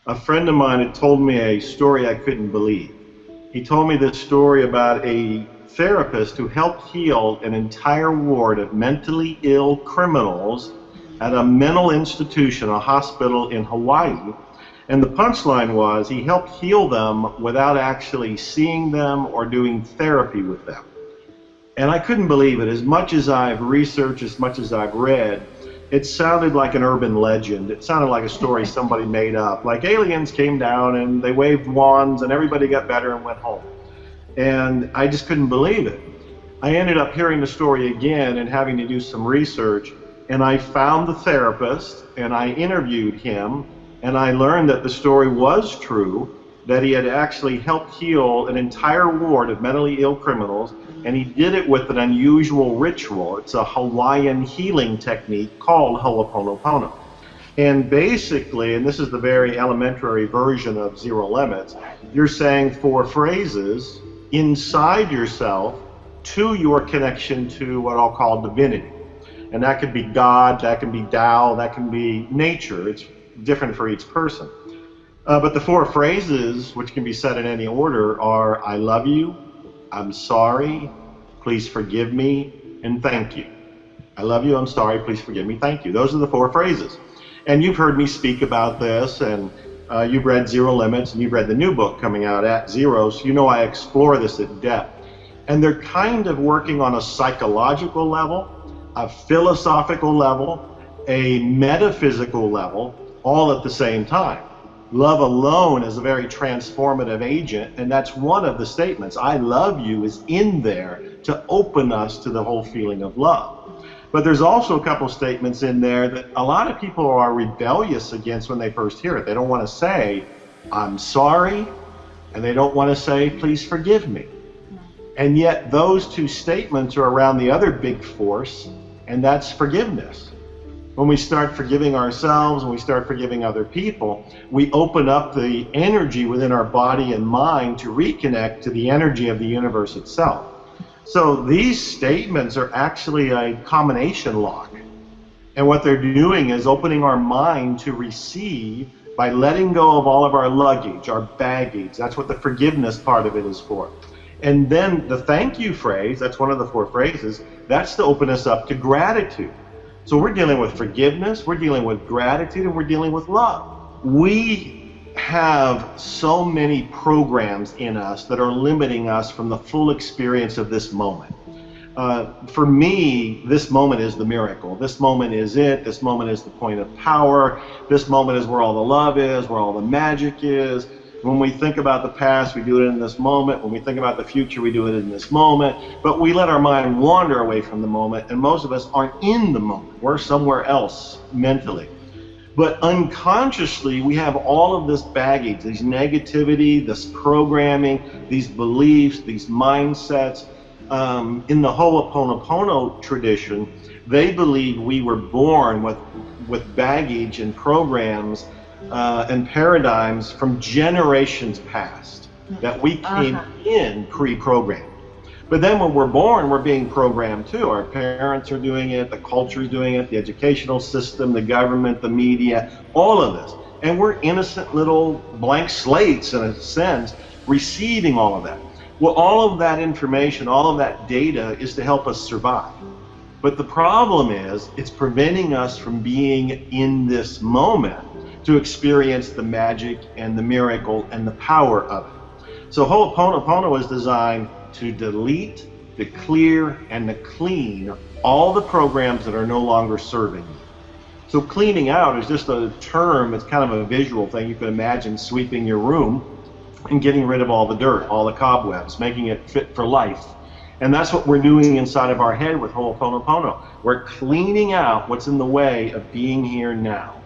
a friend of mine had told me a story I couldn't believe. He told me this story about a therapist who helped heal an entire ward of mentally ill criminals at a mental institution, a hospital in Hawaii. And the punchline was he helped heal them without actually seeing them or doing therapy with them. And I couldn't believe it. As much as I've researched, as much as I've read, it sounded like an urban legend. It sounded like a story somebody made up. Like aliens came down and they waved wands and everybody got better and went home. And I just couldn't believe it. I ended up hearing the story again and having to do some research. And I found the therapist and I interviewed him. And I learned that the story was true, that he had actually helped heal an entire ward of mentally ill criminals, and he did it with an unusual ritual. It's a Hawaiian healing technique called Ho'oponopono. And basically, and this is the very elementary version of Zero Limits, you're saying 4 phrases inside yourself to your connection to what I'll call divinity. And that could be God, that can be Tao, that can be nature. It's different for each person. But the 4 phrases, which can be said in any order, are I love you, I'm sorry, please forgive me, and thank you. I love you, I'm sorry, please forgive me, thank you. Those are the 4 phrases. And you've heard me speak about this, and you've read Zero Limits, and you've read the new book coming out, At Zero, so you know I explore this at depth. And they're kind of working on a psychological level, a philosophical level, a metaphysical level, all at the same time. Love alone is a very transformative agent, and that's one of the statements. I love you is in there to open us to the whole feeling of love. But there's also a couple statements in there that a lot of people are rebellious against when they first hear it. They don't want to say, I'm sorry, and they don't want to say, please forgive me. And yet those 2 statements are around the other big force, and that's forgiveness. When we start forgiving ourselves, when we start forgiving other people, we open up the energy within our body and mind to reconnect to the energy of the universe itself. So these statements are actually a combination lock. And what they're doing is opening our mind to receive by letting go of all of our luggage, our baggage. That's what the forgiveness part of it is for. And then the thank you phrase, that's one of the 4 phrases, that's to open us up to gratitude. So we're dealing with forgiveness, we're dealing with gratitude, and we're dealing with love. We have so many programs in us that are limiting us from the full experience of this moment. For me, this moment is the miracle. This moment is it. This moment is the point of power. This moment is where all the love is, where all the magic is. When we think about the past, we do it in this moment. When we think about the future, we do it in this moment. But we let our mind wander away from the moment, and most of us aren't in the moment. We're somewhere else mentally. But unconsciously, we have all of this baggage, these negativity, this programming, these beliefs, these mindsets. In the Ho'oponopono tradition, they believe we were born with baggage and programs and paradigms from generations past, that we came in pre-programmed. But then when we're born, we're being programmed too. Our parents are doing it, the culture is doing it, the educational system, the government, the media, all of this. And we're innocent little blank slates, in a sense, receiving all of that. Well, all of that information, all of that data is to help us survive. But the problem is, it's preventing us from being in this moment to experience the magic and the miracle and the power of it. So Ho'oponopono is designed to delete, to clear, and to clean all the programs that are no longer serving you. So cleaning out is just a term, it's kind of a visual thing. You can imagine sweeping your room and getting rid of all the dirt, all the cobwebs, making it fit for life. And that's what we're doing inside of our head with Ho'oponopono. We're cleaning out what's in the way of being here now.